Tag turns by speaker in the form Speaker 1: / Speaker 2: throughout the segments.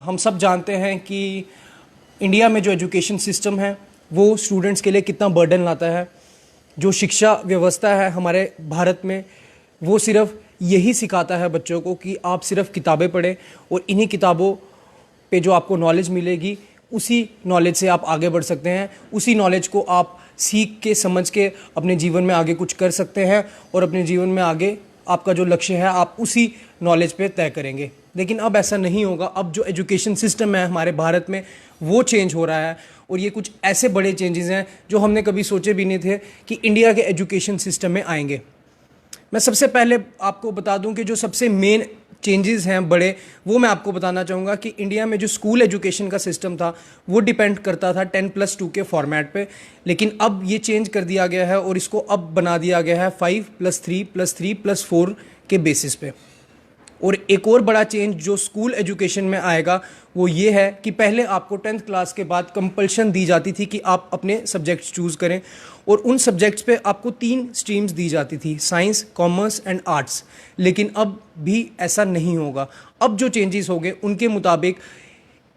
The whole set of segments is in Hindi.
Speaker 1: हम सब जानते हैं कि इंडिया में जो एजुकेशन सिस्टम है वो स्टूडेंट्स के लिए कितना बर्डन लाता है। जो शिक्षा व्यवस्था है हमारे भारत में वो सिर्फ यही सिखाता है बच्चों को कि आप सिर्फ किताबें पढ़ें और इन्हीं किताबों पे जो आपको नॉलेज मिलेगी उसी नॉलेज से आप आगे बढ़ सकते हैं। उसी नॉलेज को आप सीख के समझ के अपने जीवन में आगे कुछ कर सकते हैं और अपने जीवन में आगे आपका जो लक्ष्य है आप उसी नॉलेज पे तय करेंगे। लेकिन अब ऐसा नहीं होगा। अब जो एजुकेशन सिस्टम है हमारे भारत में वो चेंज हो रहा है और ये कुछ ऐसे बड़े चेंजेस हैं जो हमने कभी सोचे भी नहीं थे कि इंडिया के एजुकेशन सिस्टम में आएंगे। मैं सबसे पहले आपको बता दूं कि जो सबसे मेन चेंजेस हैं बड़े, वो मैं आपको बताना चाहूँगा कि इंडिया में जो स्कूल एजुकेशन का सिस्टम था वो डिपेंड करता था 10+2 के फॉर्मेट पे, लेकिन अब ये चेंज कर दिया गया है और इसको अब बना दिया गया है 5+3+3+4 के बेसिस पे। और एक और बड़ा चेंज जो स्कूल एजुकेशन में आएगा वो ये है कि पहले आपको 10th क्लास के बाद कंपल्शन दी जाती थी कि आप अपने सब्जेक्ट्स चूज़ करें और उन सब्जेक्ट्स पे आपको 3 स्ट्रीम्स दी जाती थी, साइंस, कॉमर्स एंड आर्ट्स। लेकिन अब भी ऐसा नहीं होगा। अब जो चेंजेस हो गए उनके मुताबिक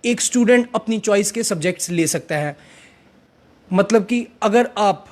Speaker 1: एक स्टूडेंट अपनी चॉइस के सब्जेक्ट्स ले सकता है। मतलब कि अगर आप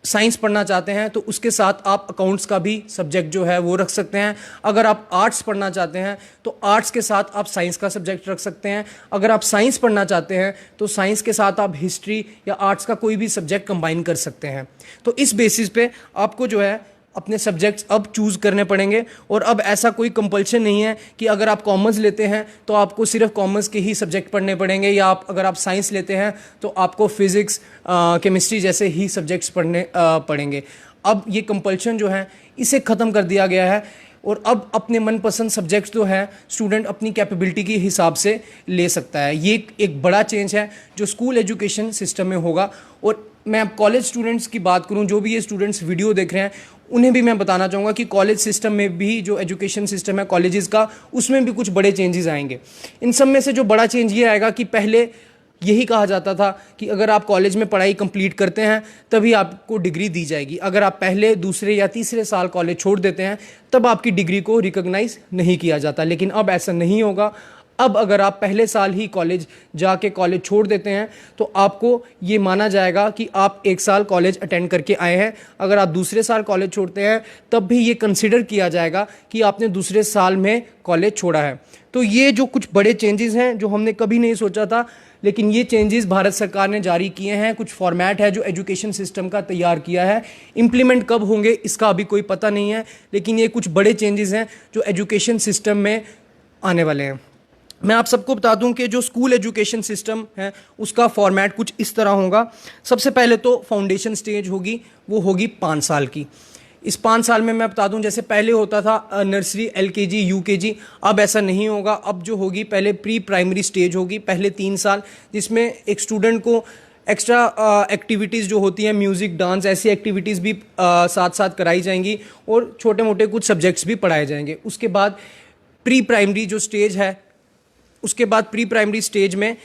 Speaker 1: साइंस पढ़ना चाहते हैं तो उसके साथ आप अकाउंट्स का भी सब्जेक्ट जो है वो रख सकते हैं। अगर आप आर्ट्स पढ़ना चाहते हैं तो आर्ट्स के साथ आप साइंस का सब्जेक्ट रख सकते हैं। अगर आप साइंस पढ़ना चाहते हैं तो साइंस के साथ आप हिस्ट्री या आर्ट्स का कोई भी सब्जेक्ट कंबाइन कर सकते हैं। तो इस बेसिस पे आपको जो है अपने सब्जेक्ट्स अब चूज़ करने पड़ेंगे और अब ऐसा कोई कंपल्शन नहीं है कि अगर आप कॉमर्स लेते हैं तो आपको सिर्फ कॉमर्स के ही सब्जेक्ट पढ़ने पड़ेंगे, या अगर आप साइंस लेते हैं तो आपको फिज़िक्स, केमिस्ट्री जैसे ही सब्जेक्ट्स पढ़ने पड़ेंगे। अब ये कंपल्शन जो है इसे ख़त्म कर दिया गया है और अब अपने मनपसंद सब्जेक्ट्स जो है स्टूडेंट अपनी कैपेबिलिटी के हिसाब से ले सकता है। ये एक बड़ा चेंज है जो स्कूल एजुकेशन सिस्टम में होगा। और मैं अब कॉलेज स्टूडेंट्स की बात करूं, जो भी ये स्टूडेंट्स वीडियो देख रहे हैं उन्हें भी मैं बताना चाहूँगा कि कॉलेज सिस्टम में भी जो एजुकेशन सिस्टम है कॉलेजेस का, उसमें भी कुछ बड़े चेंजेस आएंगे। इन सब में से जो बड़ा चेंज ये आएगा कि पहले यही कहा जाता था कि अगर आप कॉलेज में पढ़ाई कंप्लीट करते हैं तभी आपको डिग्री दी जाएगी। अगर आप पहले, दूसरे या तीसरे साल कॉलेज छोड़ देते हैं तब आपकी डिग्री को रिकॉग्नाइज नहीं किया जाता। लेकिन अब ऐसा नहीं होगा। अब अगर आप पहले साल ही कॉलेज जाके कॉलेज छोड़ देते हैं तो आपको ये माना जाएगा कि आप 1 साल कॉलेज अटेंड करके आए हैं। अगर आप दूसरे साल कॉलेज छोड़ते हैं तब भी ये कंसिडर किया जाएगा कि आपने दूसरे साल में कॉलेज छोड़ा है। तो ये जो कुछ बड़े चेंजेस हैं जो हमने कभी नहीं सोचा था, लेकिन ये चेंजेस भारत सरकार ने जारी किए हैं। कुछ फॉर्मेट है जो एजुकेशन सिस्टम का तैयार किया है। इम्प्लीमेंट कब होंगे इसका अभी कोई पता नहीं है, लेकिन ये कुछ बड़े चेंजेस हैं जो एजुकेशन सिस्टम में आने वाले हैं। मैं आप सबको बता दूं कि जो स्कूल एजुकेशन सिस्टम है उसका फॉर्मेट कुछ इस तरह होगा। सबसे पहले तो फाउंडेशन स्टेज होगी, वो होगी 5 साल की। इस 5 साल में मैं बता दूं जैसे पहले होता था नर्सरी, LKG, UKG, अब ऐसा नहीं होगा। अब जो होगी पहले प्री प्राइमरी स्टेज होगी, पहले 3 साल, जिसमें एक स्टूडेंट को एक्स्ट्रा एक्टिविटीज़ जो होती हैं, म्यूज़िक, डांस, ऐसी एक्टिविटीज़ भी साथ साथ कराई जाएंगी और छोटे मोटे कुछ सब्जेक्ट्स भी पढ़ाए जाएंगे। उसके बाद प्री प्राइमरी जो स्टेज है, उसके बाद प्री प्राइमरी स्टेज में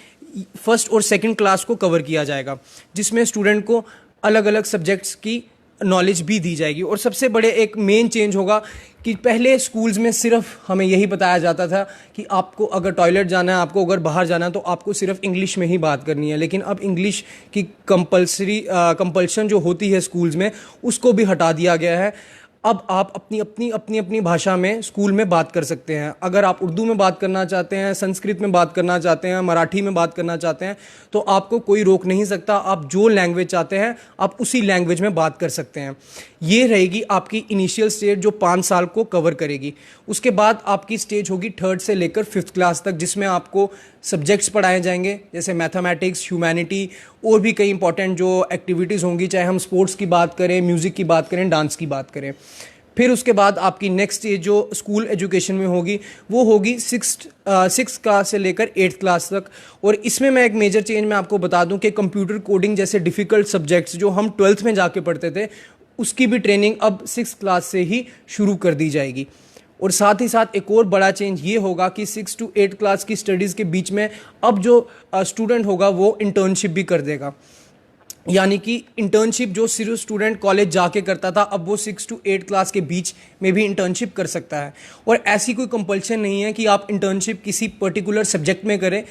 Speaker 1: फर्स्ट और सेकंड क्लास को कवर किया जाएगा, जिसमें स्टूडेंट को अलग अलग सब्जेक्ट्स की नॉलेज भी दी जाएगी। और सबसे बड़े एक मेन चेंज होगा कि पहले स्कूल्स में सिर्फ हमें यही बताया जाता था कि आपको अगर टॉयलेट जाना है, आपको अगर बाहर जाना है तो आपको सिर्फ इंग्लिश में ही बात करनी है। लेकिन अब इंग्लिश की कंपल्शन जो होती है स्कूल्स में उसको भी हटा दिया गया है। अब आप अपनी भाषा में स्कूल में बात कर सकते हैं। अगर आप उर्दू में बात करना चाहते हैं, संस्कृत में बात करना चाहते हैं, मराठी में बात करना चाहते हैं तो आपको कोई रोक नहीं सकता। आप जो लैंग्वेज चाहते हैं आप उसी लैंग्वेज में बात कर सकते हैं। ये रहेगी आपकी इनिशियल स्टेज जो 5 साल को कवर करेगी। उसके बाद आपकी स्टेज होगी 3rd से लेकर 5th क्लास तक, जिसमें आपको सब्जेक्ट्स पढ़ाए जाएंगे जैसे मैथमेटिक्स, ह्यूमैनिटी और भी कई इंपॉर्टेंट जो एक्टिविटीज़ होंगी, चाहे हम स्पोर्ट्स की बात करें, म्यूज़िक की बात करें, डांस की बात करें। फिर उसके बाद आपकी नेक्स्ट स्टेज जो स्कूल एजुकेशन में होगी वो होगी 6th क्लास से लेकर 8th क्लास तक। और इसमें मैं एक मेजर चेंज मैं आपको बता दूं कि कंप्यूटर कोडिंग जैसे डिफ़िकल्ट सब्जेक्ट्स जो हम 12th में जाके पढ़ते थे उसकी भी ट्रेनिंग अब 6th क्लास से ही शुरू कर दी जाएगी। और साथ ही साथ एक और बड़ा चेंज ये होगा कि 6 to 8 क्लास की स्टडीज़ के बीच में अब जो स्टूडेंट होगा वो इंटर्नशिप भी कर देगा। यानी कि इंटर्नशिप जो सिर्फ स्टूडेंट कॉलेज जाके करता था, अब वो 6 to 8 क्लास के बीच में भी इंटर्नशिप कर सकता है। और ऐसी कोई कंपल्शन नहीं है कि आप इंटर्नशिप किसी पर्टिकुलर सब्जेक्ट में करें,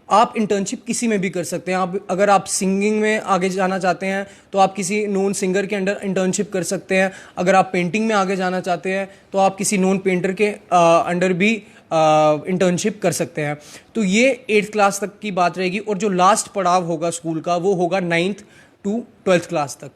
Speaker 1: आप इंटर्नशिप किसी में भी कर सकते हैं। आप अगर आप सिंगिंग में आगे जाना चाहते हैं तो आप किसी नॉन सिंगर के अंडर इंटर्नशिप कर सकते हैं। अगर आप पेंटिंग में आगे जाना चाहते हैं तो आप किसी नॉन पेंटर के अंडर भी इंटर्नशिप कर सकते हैं। तो ये 8th क्लास तक की बात रहेगी। और जो लास्ट पड़ाव होगा स्कूल का वो होगा 9th to 12th क्लास तक।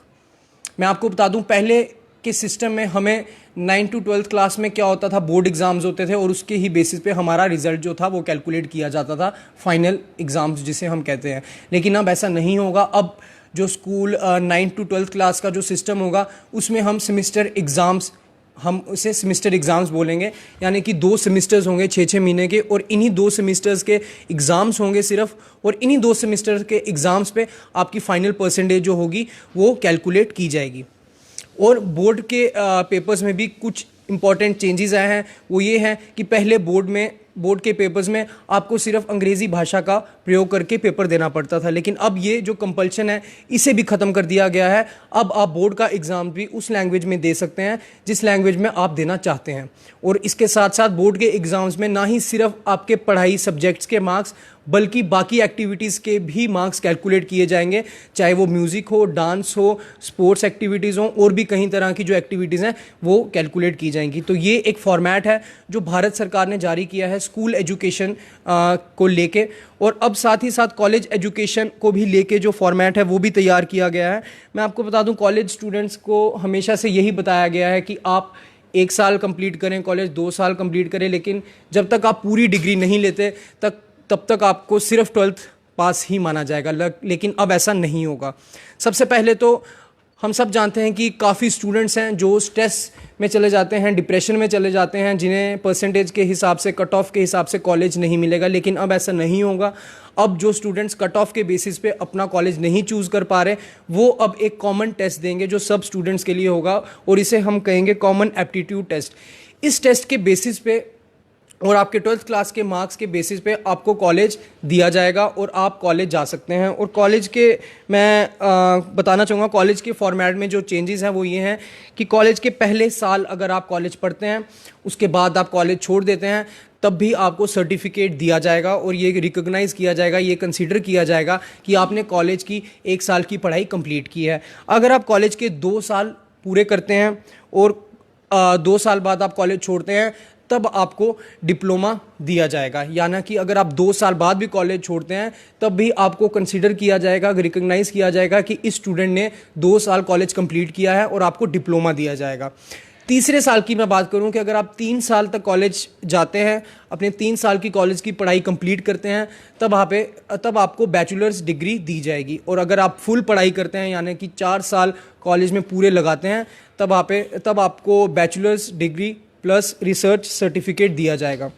Speaker 1: मैं आपको बता दूं, पहले के सिस्टम में हमें 9 to 12th क्लास में क्या होता था, बोर्ड एग्जाम्स होते थे और उसके ही बेसिस पे हमारा रिजल्ट जो था वो कैलकुलेट किया जाता था, फाइनल एग्जाम्स जिसे हम कहते हैं। लेकिन अब ऐसा नहीं होगा। अब जो स्कूल 9 to 12th क्लास का जो सिस्टम होगा उसमें हम उसे सेमिस्टर एग्ज़ाम्स बोलेंगे। यानी कि 2 सेमिस्टर्स होंगे 6-6 महीने के, और इन्हीं 2 सेमिस्टर्स के एग्ज़ाम्स होंगे सिर्फ, और इन्हीं 2 सेमिस्टर के एग्ज़ाम्स पे आपकी फाइनल परसेंटेज जो होगी वो कैलकुलेट की जाएगी। और बोर्ड के पेपर्स में भी कुछ इंपॉर्टेंट चेंजेस आए हैं। वो ये हैं कि पहले बोर्ड के पेपर्स में आपको सिर्फ अंग्रेज़ी भाषा का प्रयोग करके पेपर देना पड़ता था, लेकिन अब ये जो कंपल्शन है इसे भी ख़त्म कर दिया गया है। अब आप बोर्ड का एग्ज़ाम भी उस लैंग्वेज में दे सकते हैं जिस लैंग्वेज में आप देना चाहते हैं। और इसके साथ साथ बोर्ड के एग्ज़ाम्स में ना ही सिर्फ आपके पढ़ाई सब्जेक्ट्स के मार्क्स बल्कि बाकी एक्टिविटीज़ के भी मार्क्स कैलकुलेट किए जाएंगे, चाहे वो म्यूज़िक हो, डांस हो, स्पोर्ट्स एक्टिविटीज़ हो, और भी कई तरह की जो एक्टिविटीज़ हैं वो कैलकुलेट की जाएंगी। तो ये एक फॉर्मेट है जो भारत सरकार ने जारी किया है स्कूल एजुकेशन को लेके, और अब साथ ही साथ कॉलेज एजुकेशन को भी लेके जो फॉर्मेट है वो भी तैयार किया गया है। मैं आपको बता दूं, कॉलेज स्टूडेंट्स को हमेशा से यही बताया गया है कि आप 1 साल कंप्लीट करें कॉलेज, 2 साल कंप्लीट करें, लेकिन जब तक आप पूरी डिग्री नहीं लेते तब तक आपको सिर्फ 12th पास ही माना जाएगा। लेकिन अब ऐसा नहीं होगा। सबसे पहले तो हम सब जानते हैं कि काफ़ी स्टूडेंट्स हैं जो स्ट्रेस में चले जाते हैं, डिप्रेशन में चले जाते हैं, जिन्हें परसेंटेज के हिसाब से, कट ऑफ के हिसाब से कॉलेज नहीं मिलेगा। लेकिन अब ऐसा नहीं होगा। अब जो स्टूडेंट्स कट ऑफ के बेसिस पे अपना कॉलेज नहीं चूज़ कर पा रहे, वो अब एक कॉमन टेस्ट देंगे जो सब स्टूडेंट्स के लिए होगा, और इसे हम कहेंगे कॉमन एप्टीट्यूड टेस्ट। इस टेस्ट के बेसिस पे और आपके 12th क्लास के मार्क्स के बेसिस पे आपको कॉलेज दिया जाएगा और आप कॉलेज जा सकते हैं। और कॉलेज के मैं बताना चाहूँगा, कॉलेज के फॉर्मेट में जो चेंजेस हैं वो ये हैं कि कॉलेज के पहले साल अगर आप कॉलेज पढ़ते हैं, उसके बाद आप कॉलेज छोड़ देते हैं, तब भी आपको सर्टिफिकेट दिया जाएगा और ये रिकॉग्नाइज़ किया जाएगा, ये कंसीडर किया जाएगा कि आपने कॉलेज की 1 साल की पढ़ाई कंप्लीट की है। अगर आप कॉलेज के 2 साल पूरे करते हैं और 2 साल बाद आप कॉलेज छोड़ते हैं, तब आपको डिप्लोमा दिया जाएगा। यानी कि अगर आप 2 साल बाद भी कॉलेज छोड़ते हैं तब भी आपको कंसीडर किया जाएगा, रिकॉग्नाइज किया जाएगा कि इस स्टूडेंट ने 2 साल कॉलेज कंप्लीट किया है, और आपको डिप्लोमा दिया जाएगा। तीसरे साल की मैं बात करूं कि अगर आप 3 साल तक कॉलेज जाते हैं, अपने 3 साल की कॉलेज की पढ़ाई कंप्लीट करते हैं, तब आपको बैचलर्स डिग्री दी जाएगी। और अगर आप फुल पढ़ाई करते हैं, यानी कि 4 साल कॉलेज में पूरे लगाते हैं, तब आपको bachelors degree plus research certificate दिया जाएगा।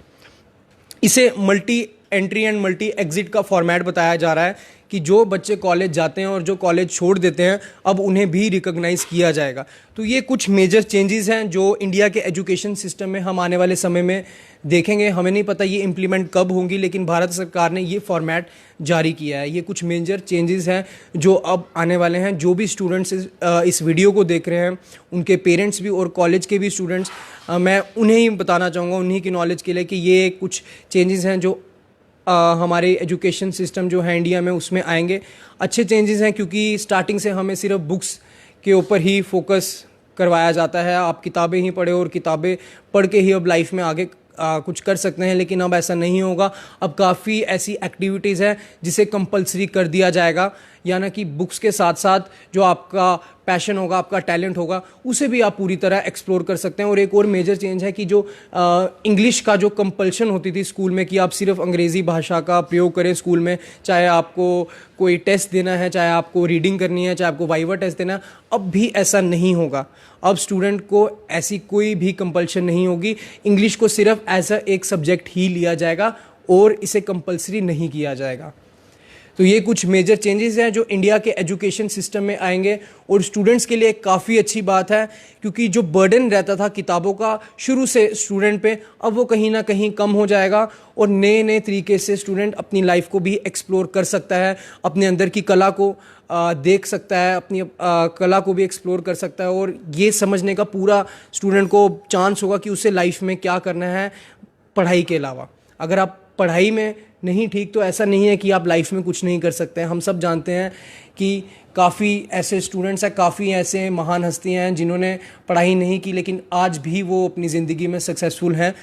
Speaker 1: इसे multi entry and multi exit का फॉर्मेट बताया जा रहा है कि जो बच्चे कॉलेज जाते हैं और जो कॉलेज छोड़ देते हैं, अब उन्हें भी रिकॉग्नाइज किया जाएगा। तो ये कुछ मेजर चेंजेस हैं जो इंडिया के एजुकेशन सिस्टम में हम आने वाले समय में देखेंगे। हमें नहीं पता ये इम्प्लीमेंट कब होंगी, लेकिन भारत सरकार ने ये फॉर्मेट जारी किया है। ये कुछ मेजर चेंजेस हैं जो अब आने वाले हैं। जो भी स्टूडेंट्स इस वीडियो को देख रहे हैं, उनके पेरेंट्स भी और कॉलेज के भी स्टूडेंट्स, मैं उन्हें ही बताना चाहूँगा, उन्हीं की नॉलेज के लिए, कि ये कुछ चेंजेस हैं जो हमारे एजुकेशन सिस्टम जो है इंडिया में उसमें आएंगे। अच्छे चेंजेस हैं क्योंकि स्टार्टिंग से हमें सिर्फ बुक्स के ऊपर ही फोकस करवाया जाता है। आप किताबें ही पढ़े और किताबें पढ़ के ही अब लाइफ में आगे कुछ कर सकते हैं, लेकिन अब ऐसा नहीं होगा। अब काफ़ी ऐसी एक्टिविटीज़ हैं जिसे कंपलसरी कर दिया जाएगा, यानी कि बुक्स के साथ साथ जो आपका पैशन होगा, आपका टैलेंट होगा, उसे भी आप पूरी तरह एक्सप्लोर कर सकते हैं। और एक और मेजर चेंज है कि जो इंग्लिश का जो कंपल्शन होती थी स्कूल में कि आप सिर्फ अंग्रेज़ी भाषा का प्रयोग करें स्कूल में, चाहे आपको कोई टेस्ट देना है, चाहे आपको रीडिंग करनी है, चाहे आपको वाइवा टेस्ट देना है, अब भी ऐसा नहीं होगा। अब स्टूडेंट को ऐसी कोई भी कंपल्शन नहीं होगी। इंग्लिश को सिर्फ एज एक सब्जेक्ट ही लिया जाएगा और इसे कंपल्सरी नहीं किया जाएगा। तो ये कुछ मेजर चेंजेस हैं जो इंडिया के एजुकेशन सिस्टम में आएंगे और स्टूडेंट्स के लिए काफ़ी अच्छी बात है, क्योंकि जो बर्डन रहता था किताबों का शुरू से स्टूडेंट पे, अब वो कहीं ना कहीं कम हो जाएगा और नए नए तरीके से स्टूडेंट अपनी लाइफ को भी एक्सप्लोर कर सकता है, अपने अंदर की कला को देख सकता है, अपनी कला को भी एक्सप्लोर कर सकता है और ये समझने का पूरा स्टूडेंट को चांस होगा कि उसे लाइफ में क्या करना है पढ़ाई के अलावा। अगर आप पढ़ाई में नहीं ठीक तो ऐसा नहीं है कि आप लाइफ में कुछ नहीं कर सकते हैं। हम सब जानते हैं कि काफ़ी ऐसे स्टूडेंट्स हैं, काफ़ी ऐसे महान हस्तियां हैं जिन्होंने पढ़ाई नहीं की लेकिन आज भी वो अपनी ज़िंदगी में सक्सेसफुल हैं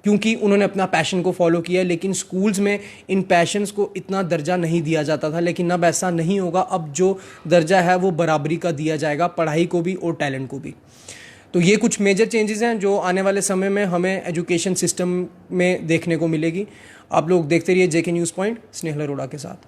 Speaker 1: क्योंकि उन्होंने अपना पैशन को फॉलो किया। लेकिन स्कूल्स में इन पैशंस को इतना दर्जा नहीं दिया जाता था, लेकिन अब ऐसा नहीं होगा। अब जो दर्जा है वो बराबरी का दिया जाएगा, पढ़ाई को भी और टैलेंट को भी। तो ये कुछ मेजर चेंजेस हैं जो आने वाले समय में हमें एजुकेशन सिस्टम में देखने को मिलेगी। आप लोग देखते रहिए जेके न्यूज़ पॉइंट स्नेहल अरोड़ा के साथ।